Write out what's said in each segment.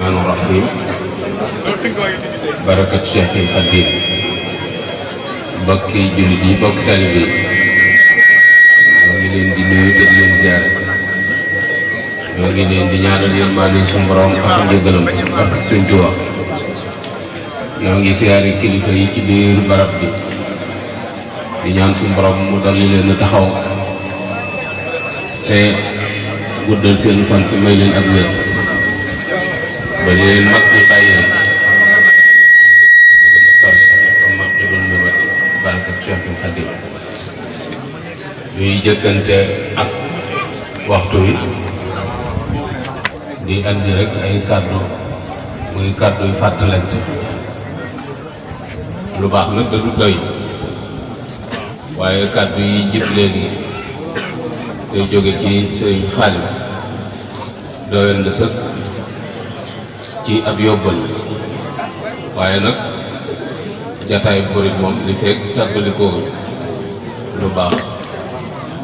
Rahim barakat Cheikhul Khadim bokki jullit yi bokki taalibe yi ñoo ngi leen di nuyu te di leen ziare ñoo ngi leen di ñaanal yërmande suñu borom ak njëgalam ak Sëñ Tuubaa ñoo ngi ziare kilifa yi ci biir barab bi di ñaan suñu borom mu dolli leen taxaw te guddal seen fan te may leen ak wér ba leen mag ñi bàyyee mag ñi doon nëbat barkat Cheikhul Khadim ñuy jëkkante ak waxtu wi di andi rek ay kàddu muy kàddu yu fàttalante lu baax nag da du doy waaye kàddu yi jëf léegi te jóge ci Sëriñ Xaadim doyoon na sëkk ci ab yóbbal waaye nag jataay murit moom li fekk tàggalikoo lu baax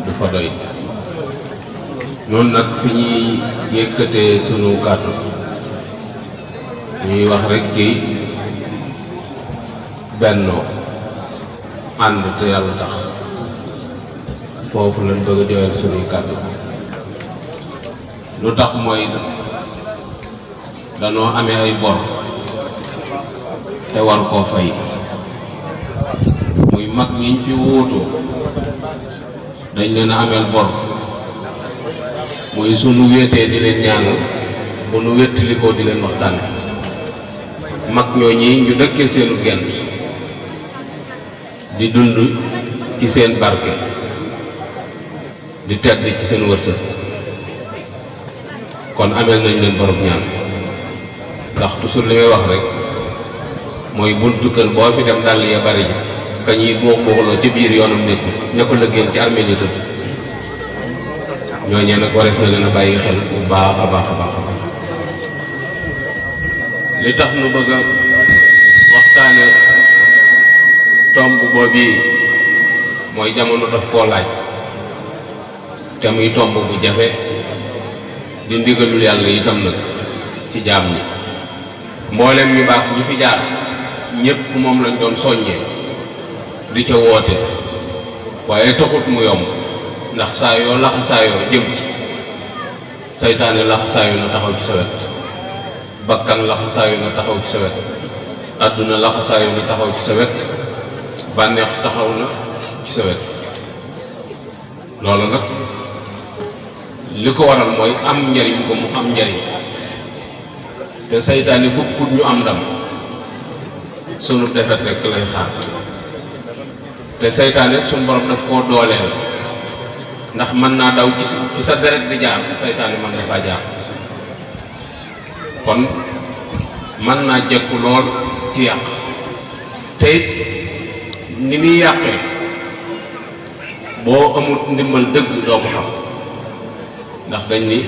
du fa doy noonu nag fi ñuy yëkkatee sunu kàddu ñuy wax rek ci bennoo ànd te yàlla tax foofu lañ bëgg a joyal sunuy kàddu lu tax mooy danoo amee ay bor te war koo fay muy mag ñiñ fi wuutu dañ leen a ameel bor muy sunu wéetee di leen ñaanal bu nu wéttalikoo di leen waxtaan mag ñooñi ñu dëkkee seenu gent di dund ci seen barke di tedd ci seen wërsëg kon ameel nañ leen borom ñaan ndax toujours li may wax rek mooy buntu kër boo fi dem dàll ya bari ka ñuy buux buuxloo ci biir yoonam nit ña ko lëggéen ci armée yi tëdd ñooñee nag warees na leen a bàyyi xel bu baax a baax a baax a baax li tax nu bëgg a waxtaane tomb boobu mooy jamono daf koo laaj te muy tomb bu jafe di ndigalul yàlla itam nag ci jaam ñi mboolem ñu baax ñi fi jaar ñépp moom lañ doon soññee di ca woote waaye taxut mu yomb ndax saa yoo laxasaayoo jëm ci saytaane laxasaayu na taxaw ci sa wet bakkan laxasaayu na taxaw ci sa wet àdduna laxasaayu na taxaw ci sa wet bànneex taxaw na ci sa wet loolu nag li ko waral mooy am njariñ ba mu am njariñ te saytaane bëggut ñu am ndam sunu defet rek lay xaar te saytaane sunu borom daf koo dooleel ndax mën naa daw ci sa deret di jaar saytaane mën na faa jaar kon mën naa jekku lool ci yàq te it ni muy yàqee boo amul ndimbal dëgg doo ko xam ndax dañ ni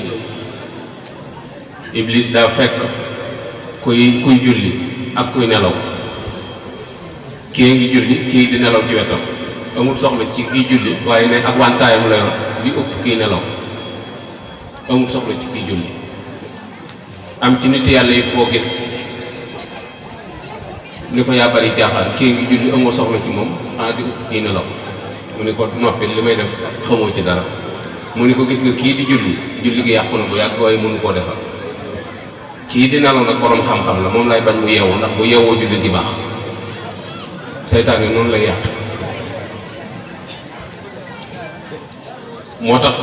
Iblis daa fekk kuy julli ak kuy nelaw kii ngi julli kii di nelaw ci wetam amul soxla ci kii julli waaye ne ak wantaayam la yor di ëpp kii nelaw amul soxla ci kii julli am ci nit yàlla yi foo gis ni ko yaa bari jaaxaan kii ngi julli amoo soxla ci moom xanaa di ëpp kii nelaw mu ne ko noppi li may def xamoo ci dara mu ne ko gis nga kii di julli gi yàqu na bu yàgg waaye mënu koo defal kii di nelaw nag borom xam-xam la moom lay bañ mu yeewu ndax bu yeewoo julli gi baax seytaan yi noonu lay yàq moo tax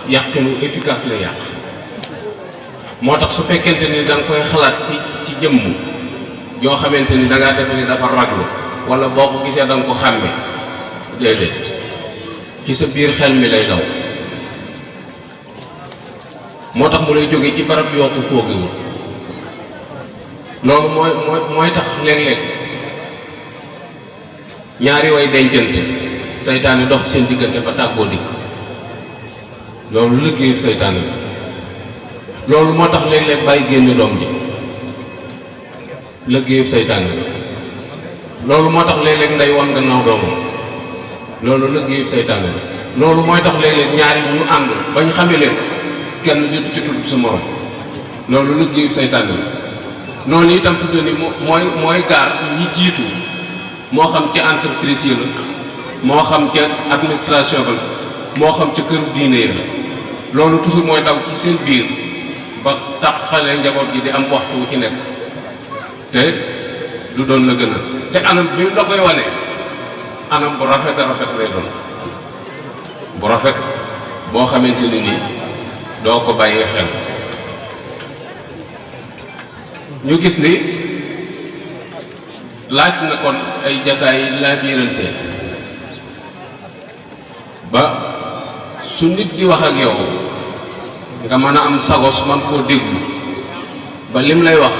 yàqinu efficace la yàq moo tax su fekkente ni da nga koy xalaat ci jëmm yoo xamante ni da ngaa defe ni dafa raglu wala boo ko gisee da nga ko xàmme déedéet ci sa biir xel mi lay daw moo tax mu lay jógee ci barab yoo ko foogewul loolu mooy tax léeg-léeg ñaari way dencante saytaane dox ci seen diggante ba tàggoo dikk loolu liggéeyu saytaane la loolu moo tax léeg-léeg bàyyi génn doom ji liggéeyu saytaane la loolu moo tax léeg-léeg ndey wan gannaaw doomam loolu liggéeyu saytaane la loolu mooy tax léeg-léeg ñaari ñu ànd ba ñu xamee leen kenn di ci tudd sa morom loolu liggéeyu saytaane la noonu itam fi mu ne mooy gaar ñi jiitu moo xam ca entreprise yi la moo xam ca administration ba la moo xam ca këru diine yi la loolu toujours mooy daw ci seen biir ba tax xale njaboot gi di am waxtu wu ci nekk te du doon la gën a te anam bi la koy wane anam bu rafet a rafet lay doon bu rafet boo xamante ne nii doo ko bàyyi xel ñu gis ni laaj na kon ay jataay laa biirante ba su nit di wax ak yow nga mën a am sagos man koo déglu ba lim lay wax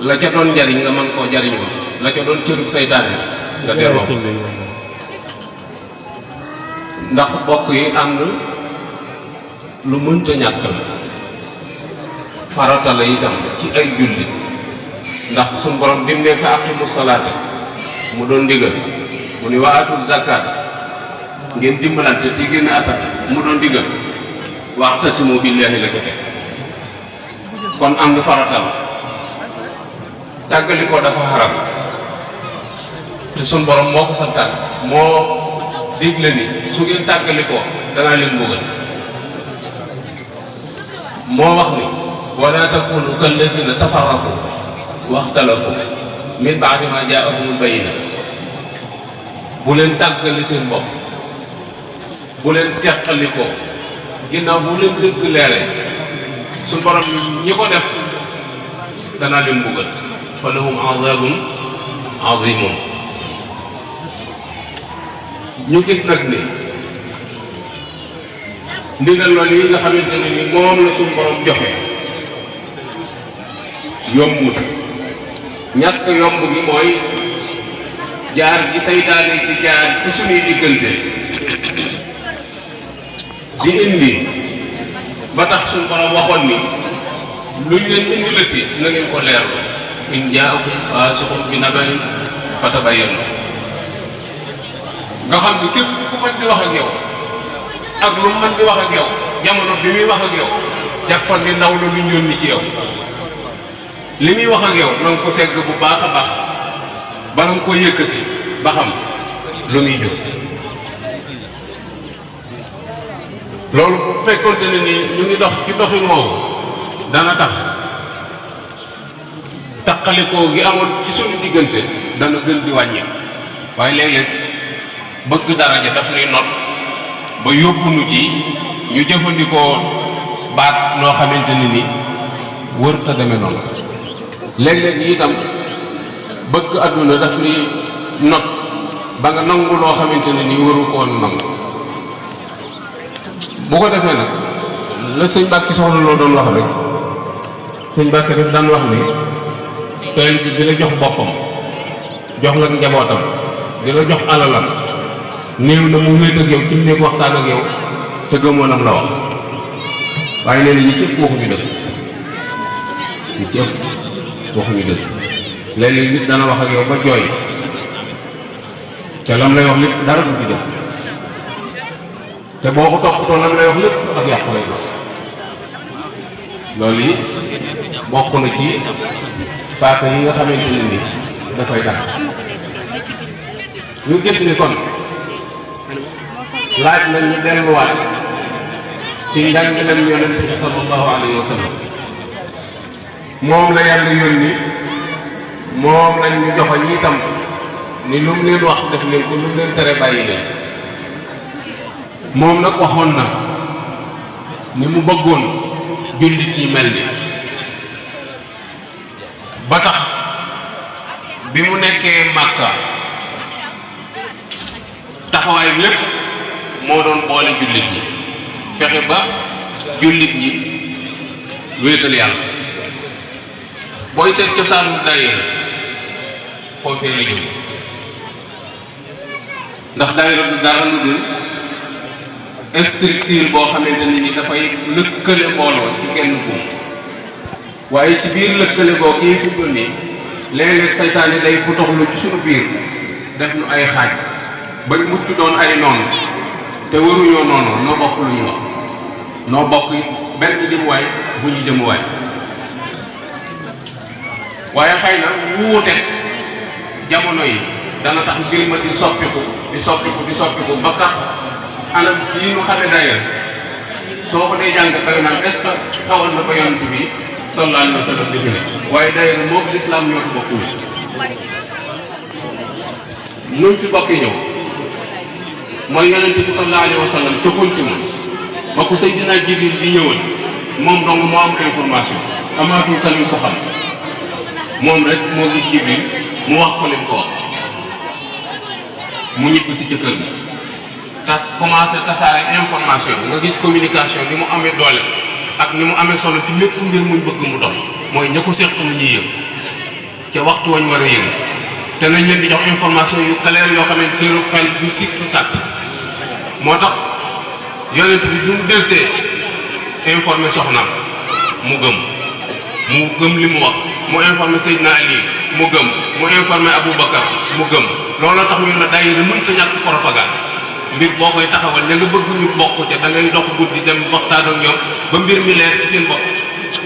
la ca doon njariñ nga mën koo jariñoo la ca doon cërub saytaane nga delloo ndax bokk yi ànd lu mënta ñàkk la farata la itam ci ay jullit ndax suñu borom bi mu ne fa aqimu salaata mu doon ndigal mu ni wa aatu zakat ngeen dimbalante te génn asaka mu doon ndigal wa'tasimu billahi la ca teg kon ànd farata la tàggali ko dafa xaram te suñu borom moo ko santaan moo digle ni su ngeen tàggali ko danaa leen mbugal moo wax ni wala takunu kallazina tafarraqu waxtalafu min ba'di ma jaa'ahumul bayyina bu leen tàggali seen bopp bu leen teqali ko ginnaaw bu leen dëgg leere suñu borom ñi ko def danaa leen mbugal fa lahum azabun azimun ñu gis nag ni ndigal loolu yi nga xamante ne ni moom la suñu borom joxe yombut ñàkk yomb gi mooy jaar gi saytaane ci jaar ci suñuy diggante di indi ba tax suñu borom waxoon ni luñ leen indi lëtti na ngeen ko leerlu in jaakum faasiqun bi naba'in fatabayyanu nga xam ni képp ku mën di wax ak yow ak lu mën di wax ak yow jamono bi muy wax ak yow jàppoon ni ndaw la luñ yónni ci yow li muy wax ak yow na nga ko segg bu baax a baax bala nga ko yëkkati ba xam lu muy jóg loolu bu fekkonte ne ni ñu ngi dox ci doxin moomu dana tax taqalikoo gi amoon ci suñu diggante dana gën di wàññi waaye léeg-léeg bëgg daraja daf nuy not ba yóbbu nu ci ñu jëfandikoo baat noo xamante ne ni wër ta demee noonu léeg-léeg itam bëgg àdduna daf nuy not ba nga nangu loo xamante ne ni waru ko woon nangu bu ko defee nag la sëñ Mbàkke soxna loo doon wax rek sëñ Mbàkke daf daan wax ni tey bi di la jox boppam jox la njabootam di la jox alalam néew na mu wéet ak yow ci mu nekk waxtaan ak yow te gëmoo lam la wax waaye nee na ñi ci ëpp waxuñu dëgg ñi ci ëpp waxuñu dëgg léeg-léeg nit dana wax ak yow ba jooy te lam lay wax lépp dara du ci dëgg te boo ko toppatoo lam lay wax lépp ak yàqu lay doon loolu yi bokk na ci paaka yi nga xamante ne ni dafay tax ñu gis ni kon laaj na ñu delluwaat ci njàngaleem yonent bi sallallahu alayhi wa sallam moom la yàlla yónni moom lañ ñu joxoñ itam ni lu mu leen wax def leen ko lu mu leen tere bàyyi leen moom nag waxoon na ni mu bëggoon jullit yi mel ni ba tax bi mu nekkee Màkka taxawaay lépp moo doon boole jullit yi fexe ba jullit ñi wéetal yàlla booy seet cosaanu daayira foofee la jóge ndax daayira du dara lu dul structure boo xamante ne ni dafay lëkkale mbooloo ci genn buum waaye ci biir lëkkale boo kii fi doon nii léeg-léeg saytaane day fu toxlu ci suñu biir def nu ay xaaj bañ mucc doon ay noonu te waruñoo noonu noo bokk lu ñuy wax noo bokk benn jëmuwaay bu ñu jëmuwaay waaye xëy na wuute jamono yi dana tax mbir ma di soppiku ba tax anam kii nu xame daayira soo ko dee jàng da nga naan est-ce que xawoon na ko yonent bi sallallahu alayhi wa sallam defi waaye daayira moom lislaam ñoo ko bokkul nuñ fi bokki ñëw mooy yonent bi sallallahu alayhi wa sallam tëxul ci moom ba ko Seydina Jibril di ñëwal moom dong moo am information amaatul kan yu ko xam moom rek moo gis Jibril mu wax ko lim ko wax mu ñibbi si jëkkër bi commencé tasaare information bi nga gis communication ni mu amee doole ak ni mu amee solo ci lépp mbir muñ bëgg mu dox mooy ña ko seq lu ñuy yëg ca waxtu wañ war a yëg te nañ leen di jox information yu clair yoo xam ne seenu xel du sikki sàkk moo tax yonent bi du mu delsee informé soxnaam mu gëm li mu wax mu informé Seydina Ali mu gëm mu informé Aboubacar mu gëm looloo tax ñun la daayira mënta ñàkk propagande mbir boo koy taxawal ña nga bëgg ñu bokk ca da ngay dox guddi dem waxtaan ak ñoom ba mbir mi leer ci seen bopp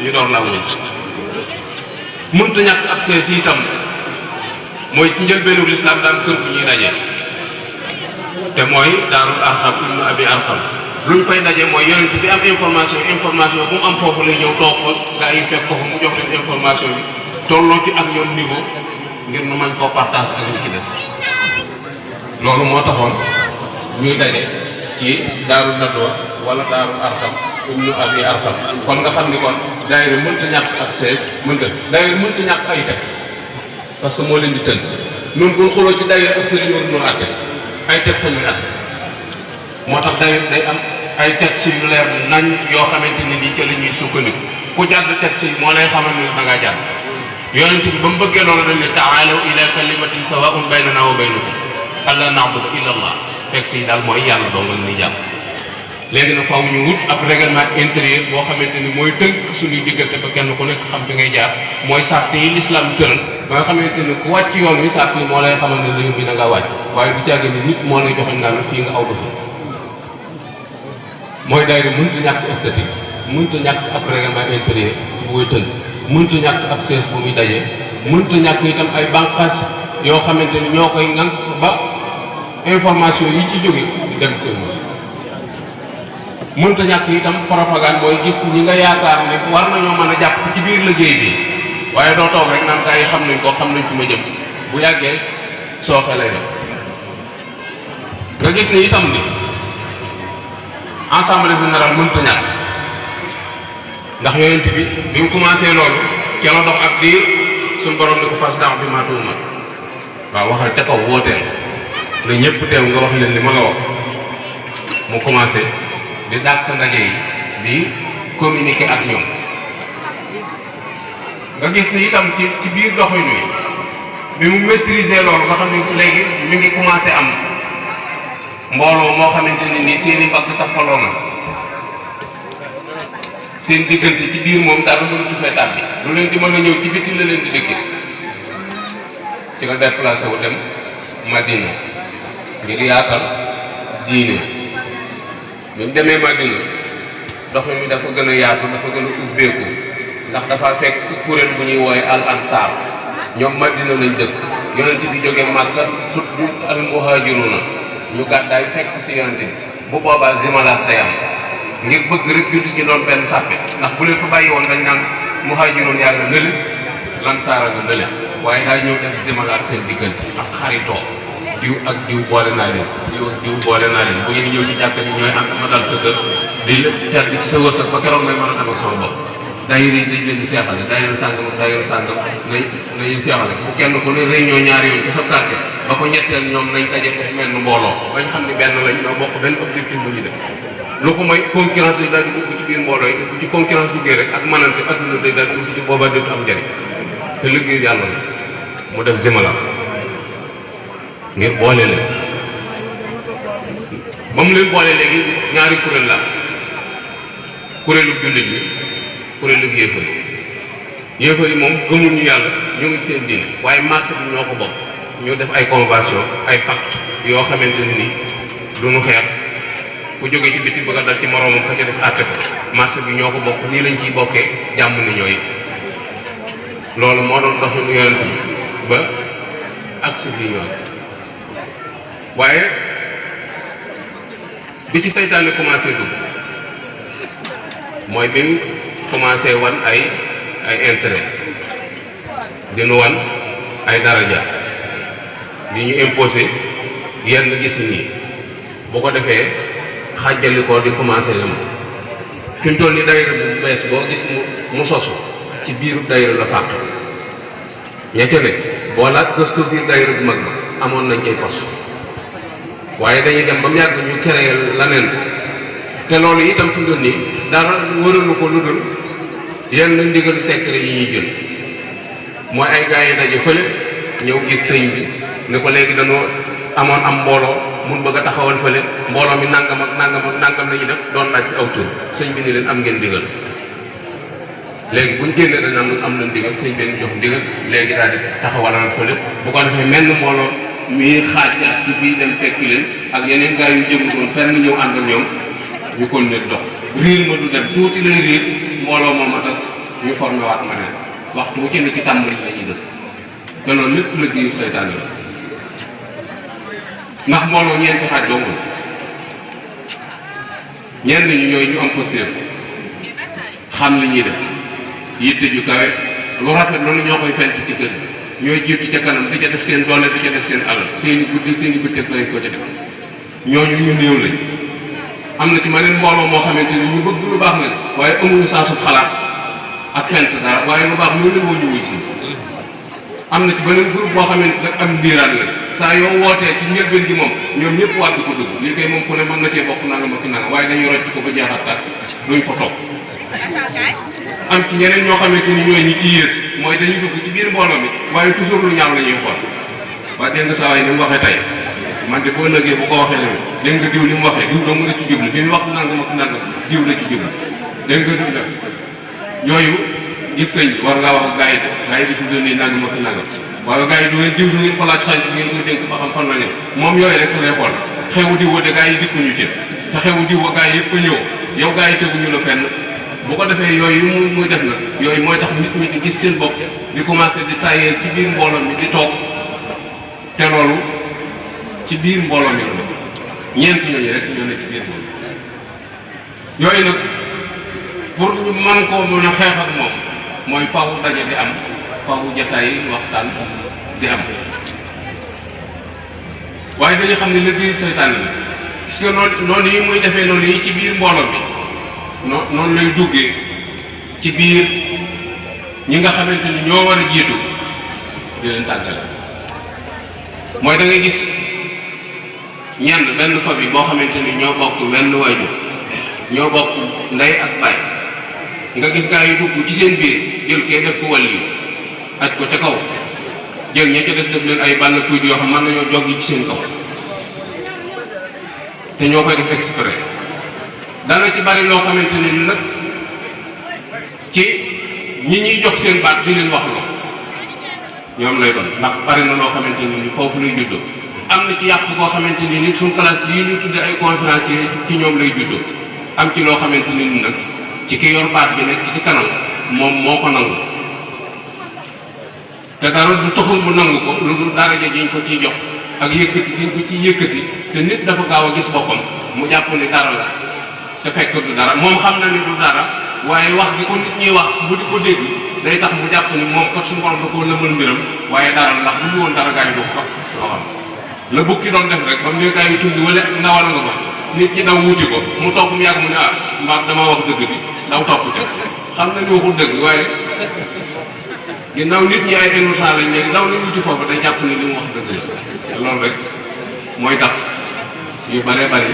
ñu door laa wuyu si mënta ñàkk ab sees itam mooy ci njëlbeenu lislaam daan kër bu ñuy dajee te mooy daarul arxam ibnu abi arxam luñ fay daje mooy yonent bi am information bu mu am foofu lay ñëw toog fa gaa yi fekk ko fa mu jox leen information bi tolloo ci ak ñoom niveau ngir nu mañ koo partage ak li ci des loolu moo taxoon ñuy daje ci daaru nadwa wala daaru arxam ibnu abi arxam kon nga xam ni kon daayira mënta ñàkk ak sees daayira mënta ñàkk ay texte parce que moo leen di tënk nun buñ xuloo ci daayira ak sëriñ war noo atte ay texte ñuy atte moo tax daayira day am ay texte yu leer nañ yoo xamante ni nii ca la ñuy sukkandiku ku jàdd texte yi moo lay xamal ne da ngaa jàdd yonent bi ba mu bëggee loolu dañ ne taalaw ila kalimatin sawaun baynana wa baynakum alla na'budu illa allah texte yi daal mooy yàlla doo nga ni jàpp léegi nag faaw ñu wut ab règlement intérieur boo xamante ni mooy tënk suñuy diggante ba kenn ku nekk xam fi ngay jaar mooy sart yi l'islam tëral ba nga xamante ni ku wàcc yoon wi sart yi moo lay xamal ne réew bi da ngaa wàcc waaye bu jàggee ni nit moo lay joxoñ naan fii nga aw ba fi mooy daayira mënta ñàkk esthétique mënta ñàkk ab règlement intérieur bu koy tënk mënta ñàkk ab sees bu muy dajee mënta ñàkk itam ay bànqaas yoo xamante ni ñoo koy ŋànk ba information yi ci jóge di dem seen mënta ñàkk itam propagande mooy gis ñi nga yaakaar ne war nañoo mën a jàpp ci biir liggéey bi waaye doo toog rek naan gaa yi xam nañ ko xam nañ fi ma jëm bu yàggee sooxe lay def nga gis ni itam ni assemblée générale mënta ñàkk ndax yonent bi mu commencé loolu ca la dox ak diir suñ borom ni ko fas daax bi maa tuuma waaw waxal ca kaw wooteel na ñëpp teew nga wax leen li ma la wax mu commencé di dàkk ndaje yi di communiquer ak ñoom nga gis ni itam ci biir doxin wi bi mu maîtriser loolu nga xam ne léegi mi ngi commencé am mbooloo moo xamante ne nii seen i mbagg tappaloo na seen diggante ci biir moom dara mënatu fee tàbbi lu leen di mën a ñëw ci biti la leen di dëkk ci la déplacé wu dem Madina ngir yaatal diine bi mu demee Madina doxin mi dafa gën a yaatu dafa gën a ubbeeku ndax dafa fekk kuréel bu ñuy wooye al ansar ñoom Madina lañ dëkk yonent bi jógee Makka tudd al muhajiruna ñu gàddaay fekk si yonent bi bu boobaa zimalas day am ngir bëgg rek jullit ñi doon benn sàppe ndax bu leen fa bàyyi woon dañ naan muhaajiroon yaa nga nële lansaara nga nële waaye daa ñëw def zimalas seen diggante ak xaritoo diw ak diw boole naa leen diw ak diw boole naa leen bu ngeen ñëw ci jàkka ñi ñooy ànd ma dal sa kër di tedd ci sa wërsëg ba keroog ngay mën a dem ak sama bopp daayira yi dañ leen di seexale daayira sàngam ak daayira sàngam nañu seexale bu kenn ku ne réunion ñaari yoon ci sa quartier ba ko ñetteel ñoom nañ daje def mel ni mbooloo bañ xam ne benn lañ ñoo bokk benn objectif bu ñu def lu ko mooy concurrence yi daal di dugg ci biir mbooloo yi te bu ci concurrence duggee rek ak manante adduna day daal di dugg ci boobaa dootu am njëriñ te liggéey yàlla la mu def zimalas ngir boole leen ba mu leen boole léegi ñaari kuréel la kuréelu jullit bi kuréelu yéefar yi moom gëmuñu yàlla ñu ngi ci seen diine waaye marché bi ñoo ko bokk ñu def ay convention ay pacte yoo xamante ne ni du ñu xeex ku jógee ci biti bëgg a dal ci moroomam ka ca des àtte ko marché bi ñoo ko bokk nii lañ ciy bokkee jàmm ni ñooy loolu moo doon doxinu yonent bi ba agsi fii ñoo ci waaye bi ci seytaane commencé dugg mooy bi mu commencé wan ay intérêt dinu wan ay daraja di ñu imposé yenn gis nii bu ko defee xàjjali ko di commencé yam fi mu toll ni daayira bu bees boo gis mu sosu ci biiru daayira la fàq ñette ne boo laaj gëstu biir daayira bu mag ba amoon nañ cay poste waaye dañuy dem ba mu yàgg ñu créé laneen te loolu itam fi mu toll nii dara wëralu ko lu dul yenn ndigal secret yi ñuy jël mooy ay gars yi daje fële ñëw gis sëñ bi ne ko léegi dañoo amoon am mbooloo mun bëgg a taxawal fële mbooloo mi nangam ak nangam ak nangam la ñuy def doon laaj si aw tur sëñ bi ni leen am ngeen ndigal léegi buñ génnee dañ am na ndigal sëñ bi jox ndigal léegi daal di taxawalal fële bu ko defee menn mbooloo mi xaaj ci fii dem fekki leen ak yeneen gars yu jëmutoon fenn ñëw ànd ak ñoom ñu kon ne dox riir ma du dem tuuti lay riir mbooloo moom a tas ñu formé waat ma neen waxtu bu ci ne ci tàmbali la ñuy dëkk te loolu lépp liggéeyu seytaane la ndax mbooloo ñeenti xaaj dongul ñenn ñi ñooy ñu am positif xam li ñuy def yitte ju kawe lu rafet loolu ñoo koy fent ci kër ñooy jiitu ca kanam di ca def seen doole di ca def seen alal seen i guddi seen i bëccëg lañ ko ca def ñooñu ñu néew lañ am na ci ma neen mbooloo moo xamante ni ñu bëgg lu baax lañ waaye amuñu saa sub xalaat ak fent dara waaye lu baax loolu moo ñëwuñ si am na ci beneen groupe boo xamante nag am ndiiraan la saa yoo wootee ci njëlbeen gi moom ñoom ñëpp waat di ko dugg lii kay moom ku ne mën na cee bokk nangam ak nangam waaye dañuy rocc ko ba jeexat kat duñ fa toog am ci ñeneen ñoo xamante ni ñooy ñi ci yées mooy dañuy dugg ci biir mbooloo mi waaye toujours lu ñaaw la ñuy xool waaye dégg nga saa waay ni mu waxee tey man de boo ëllëgee bu ko waxee ne dégg nga diw li mu waxee diw dong la ci jublu bi mu wax nangam ak nangam diw la ci jublu dégg nga diw yooyu gis sëñ war ngaa wax ak gars yi de gars yi di fi doon nii nangam ak nangam waaye gars yi du ngeen diw du ngeen ko laaj xaalis bi ngeen koy dénk ba xam fan la ne moom yooyu rek lay xool xewu diw wa de gars yi dikkuñu ci te xewu diw wa gars yi yëpp a ñëw yow gars yi teguñu la fenn bu ko defee yooyu muy def nag yooyu mooy tax nit ñi di gis seen bopp di commencé di tayyeel ci biir mbooloo mi di toog te loolu ci biir mbooloo mi la nekk ñeent ñooñu rek ñoo ne ci biir mbooloo yooyu nag pour ñu mën koo mën a xeex ak moom mooy faw daje di am faw jataay waxtaan di am waaye dañu xam ne liggéeyu seytaan la parce que noonu yi muy defee noonu yi ci biir mbooloo bi noonu lay duggee ci biir ñi nga xamante ni ñoo war a jiitu di leen tàggale mooy da ngay gis ñenn benn famille boo xamante ni ñoo bokk wenn waajur ñoo bokk ndey ak baay nga gis gaa yi dugg ci seen biir jël kee def ko wàlli aj ko ca kaw jël ña ca des def leen ay bànn puy yoo xam mën nañoo joggi ci seen kaw te ñoo koy def exprès dana ci bari loo xamante ni nag ci ñi ñuy jox seen baat di leen wax loo ñoom lay doon ndax bari na loo xamante ni foofu lay juddoo am na ci yàq koo xamante ni nit suñ classe yi ñu tudde ay conférencier ci ñoom lay juddoo am ci loo xamante ni nag ci ki yor baat bi nekk ci kanam moom moo ko nangu te dara du taxul mu nangu ko lu dul daraja jiñ ko ciy jox ak yëkkati jiñ ko ciy yëkkati te nit dafa gaaw a gis boppam mu jàpp ni dara la te fekk du dara moom xam na ni du dara waaye wax gi ko nit ñuy wax bu di ko dégg day tax mu jàpp ni moom kat suñu borom da koo lëmal mbiram waaye dara ndax bu ñu woon dara gaa yi du ko waxam la bukki doon def rek ba mu ne gaa yi tudd wala ndawal nga ko nit ñi daw wuti ko mu topp mu yàgg mu ne ah mbaa dama wax dëgg bi daw topp ca xam na ni waxul dëgg waaye ginnaaw nit ñi ay innocent lañ léegi daw na wuti foofu day jàpp ni li mu wax dëgg la te loolu rek mooy tax yu bare bari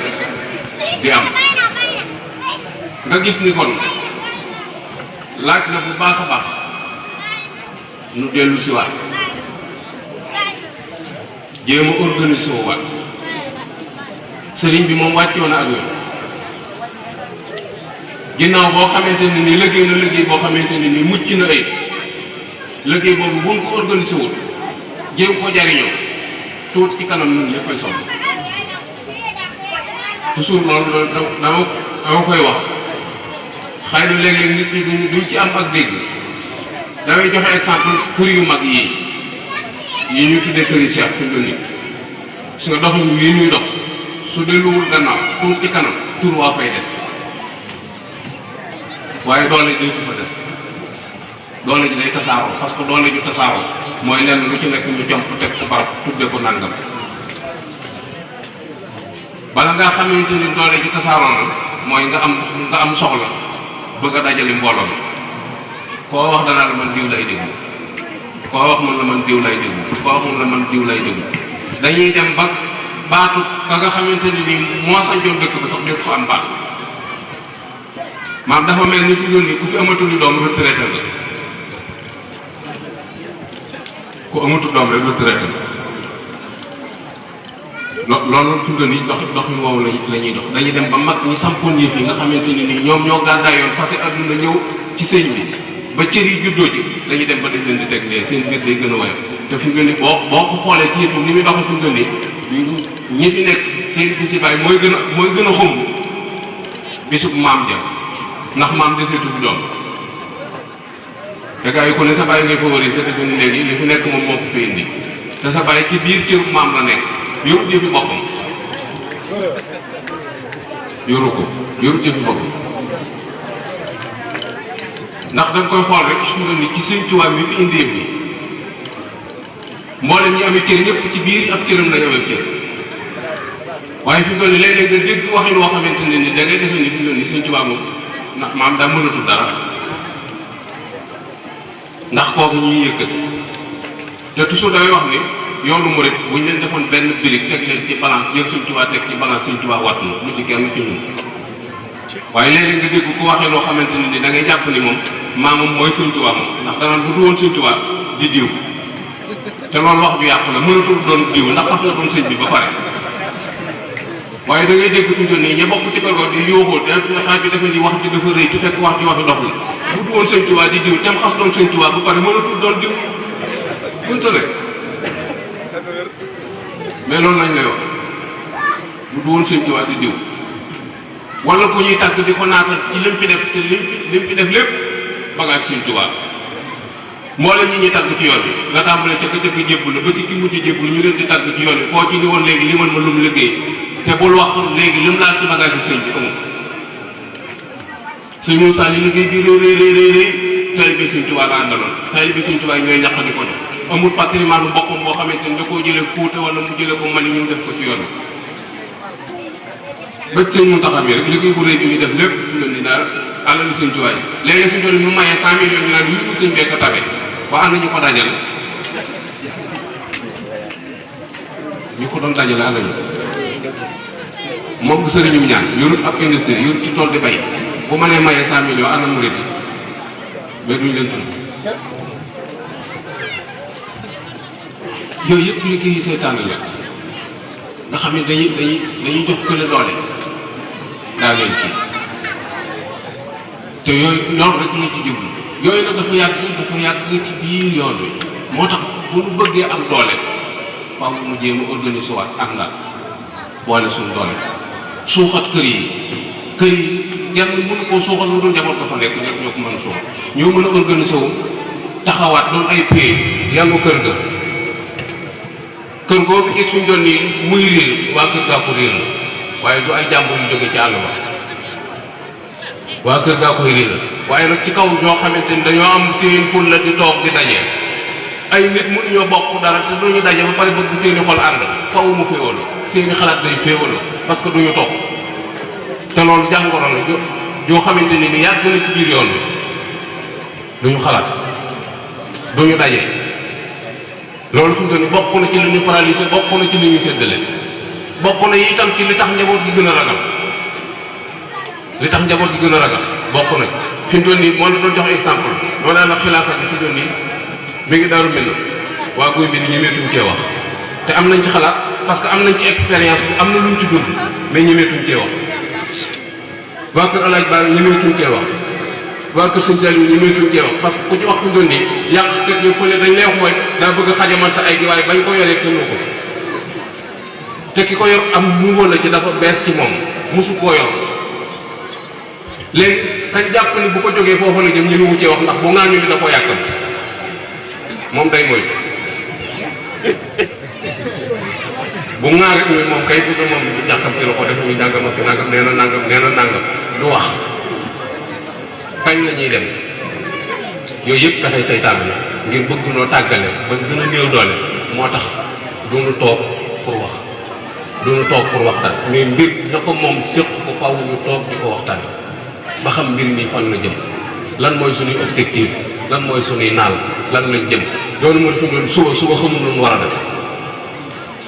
di am nga gis ni kon laaj na bu baax a baax nu dellu si waat jéem a organiser wu waat sëriñ bi moom wàccoo na ak ñoom ginnaaw boo xamante ne ni liggéey na liggéey boo xamante ne ni mucc na ay liggéey boobu buñ ko organiser wul jéem ko jariñoo tuuti ci kanam ñun ñëpp ay sonn toujours loolu dama koy wax xëy na léeg-léeg nit ñi duñ ci am ak dégg damay joxe exemple kër yu mag yi ñuy tuddee kër yi Cheikh fi mu nii su nga doxin yi ñuy dox su delluwul gannaaw tuut ci kanam tur waa fay des waaye doole day fa des doole ji day tasaaroo parce que doole ju tasaaroo mooy lenn lu ci nekk ñu jomp teg ko barab tudde ko nàngam bala ngaa xamante ni doole ji tasaaroo na mooy nga am soxla bëgg a dajale mbooloo mi koo wax danaa la man diw lay déglu koo wax man la man diw lay déglu koo wax man la man diw lay déglu dañuy dem ba baatu ka nga xamante ni nii moo sañcoon dëkk ba sax jot fa am baat maam dafa mel ni fi nii ku fi amatul doom retraité la ku amatul doom rek retraité la loolu fi mu nii doxin woowu la ñuy dox dañuy dem ba mag ñi sampoon yëf yi nga xamante ni nii ñoom ñoo gàddaayoon fase àdduna ñëw ci sëñ bi ba cër yi juddoo ci dañuy dem ba dañ leen di teg lee seen biir day gën a woyof te fi mu nii boo ko xoolee ci yëf yi ni muy doxee fi mu nii ñi fi nekk seen bisi baay mooy gën a xumb bisub maam ja ndax maam deseetu fi doom te gars yi ku ne sa baay ngay favoriser defe ni léegi li fi nekk moom moo ko fi indi te sa baay ci biir cërub maam la nekk yorut yëfi boppam yorut yëfi boppam ndax danga koy xool rek su ni ci seen tubaab mi fi indi yëf yi mboolem ñi amee cër ñëpp ci biir ab cëram lañu amee cër waaye fi mu toll nii léeg-léeg nga dégg waxin woo xamante ne ni da ngay defee ni fi mu toll nii seen tubaab moom ndax maam daa mënatul dara ndax kooku ñuy yëkkati te toujours damay wax ni yoonu murid bu ñu leen defoon benn birig teg leen ci balance jël Sëñ Tuubaa teg ci balance Sëñ Tuubaa watt na lu ci kenn ci ñun waaye léeg-léeg nga dégg ku waxee loo xamante ne ni da ngay jàpp ni moom maamam mooy Sëñ Tuubaa moom ndax danaan bu du woon Sëñ Tuubaa di diw te loolu wax ju yàqu la mënatul doon diw ndax xas nga doon sëñ bi ba pare waaye da ngay dégg fi mu toll nii ña bokk ci kër go di yóoxoo xaaj bi defe ni wax ji dafa rëy te fekk wax ji waxi dof la bu du woon Sëñ Tuubaa di diw tem xas doon Sëñ Tuubaa ba pare mënatul doon diw mënta rek mais loolu lañ lay wax bu du woon Sëñ Tuubaa di diw wala ku ñuy tàgg di ko naatal ci lim fi def te lim fi def lépp bagage Sëñ Tuubaa mboolem ñi ñuy tàgg ci yoon bi nga tàmbale ca ka jëkk jébbul ba ci ki mujj jébbul ñu leen di tàgg ci yoon bi koo ci ni woon léegi li man ma lum liggéey te bul wax léegi lim laal ci bagage yi sëñ bi amul sëñ Moussa li liggéey bi rëy tayal bi Sëñ Tuubaa la àndaloon tayal bi Sëñ Tuubaa ñooy ñaq di ko def amul patrimoine boppam boo xamante ni da koo jëlee Fuuta wala mu jëlee ko Mali ñu def ko ci yoon bi ba sëñ Muntaxa bi rek liggéey bu rëy bi muy def lépp fi mu ne nii daal àlal Sëñ Tuubaa yi léegi fi mu toll mu mayee 100 millions ñu naan yu sëñ bee ko tabe waa am na ñu ko dajal ñu ko doon dajale àll ñu moom du sëriñum ñaan yorut ab industrie yorut ci tool di bay bu mënee mayee 100 millions ànd murid yi mais duñ leen tudd yooyu yëpp liggéey yi seytaan la nga xam ne dañuy jox kële doole daa leen kii te yooyu loolu rek lañ ci jublu yooyu nag dafa yàgg ci biir yoon bi moo tax bu ñu bëggee am doole faaw mu jéem a organiser waat àndal boole suñu doole suuxat kër yi genn mënu koo suuxat lu dul njaboot ko fa nekk ñoo ko mën a suuxat ñoo mën a organiser wu taxawaat doon ay pays yangu kër ga kër goo fi gis fi ñu doon nii muy réer waa kër gaa ko réer la waaye du ay jàmbur yu jóge ci àll ba waa kër gaa koy réer la waaye nag ci kaw ñoo xamante ni dañoo am seen ful la di toog di daje ay nit mënu ñoo bokk dara te duñu daje ba pare bëgg seeni xol ànd faw mu féewaloo seeni xalaat day féewaloo parce que duñu toog te loolu jàngoro la joo xamante ni yàgg na ci biir yoon bi duñu xalaat duñu daje loolu fi mu toll nii bokk na ci li ñu paralysé bokk na ci li ñu séddale bokk na itam ci li tax njaboot gi gën a ragal bokk na ci fi mu toll nii moo la doon jox exemple moo daan la xilaafa gi fi mu toll nii mi ngi daaru mel na waa góob bi ni ñemeetuñ cee wax te am nañ ci xalaat parce que am nañ ci expérience bi am na luñ ci dund mais ñemeetuñ cee wax waa kër alaaj Ba ñemeetuñ cee wax waa kër sëñ Saliou ñemeetuñ cee wax parce que ku ci wax fi mu toll nii yàq kat ñu fële dañ lay wax mooy daa bëgg a xajamal sa ay gi waaye bañ ko yoree kenn ko te ki ko yor am nouveau la ci dafa bees ci moom mosu koo yor léegi kañ jàpp ni bu fa jógee foofu la jëm ñu mu cee wax ndax bu ngaa ñu ni da ko yàkkamti moom day moytu bu ŋaar rek moom kay bu moom jàkkam ci la ko def ñu nangam ak nangam nee na nangam du wax kañ la ñuy dem yooyu yëpp fexey seytaan la ngir bëgg noo tàggale ba gën a néew doole moo tax duñu toog pour wax duñu toog pour waxtaan mais mbir na ko moom séq ko faw ñu toog di ko waxtaan ba xam mbir mi fan la jëm lan mooy suñuy objectif lan mooy suñuy naal lan lañ jëm yoonu moo defe noonu suba xamul lu war a def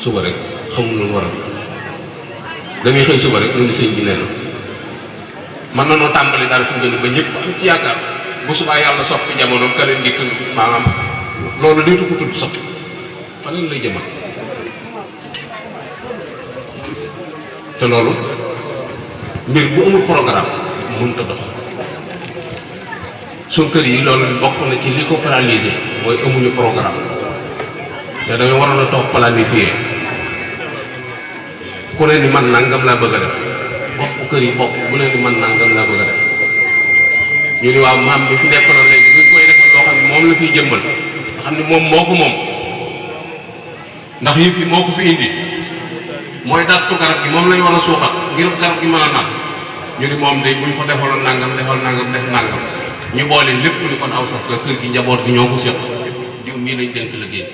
suba rek xamul lu war a def dañuy xëy suba rek lu ni sëñ bi nee na mën na noo tàmbali daal fi mu gën ba ñëpp am ci yaakaar bu subaa yàlla soppi jamono ka leen dikk maanaam loolu liitu ko tudd sax fa leen lay jëmal te loolu mbir bu amul programme mënut a dox suñ kër yi loolu bokk na ci li ko paralysé mooy amuñu programme te dañoo waroon a toog planifier ku ne ni man nangam laa bëgg a def bopp kër yi bopp bu ne ni man nangam laa bëgg a def ñu ni waaw maam bi fi nekkoon léegi bu ñu koy defal loo xam ne moom la fiy jëmmal nga xam ne moom moo ko moom ndax yëf yi moo ko fi indi mooy dattu garab gi moom lañu war a suuxat ngir garab gi mën a naan ñu ni moom de buñ ko defaloon nangam defal nangam def nangam ñu boole lépp ni kon aw sas la kër gi njaboot gi ñoo ko séq diw mii lañ dénk liggéey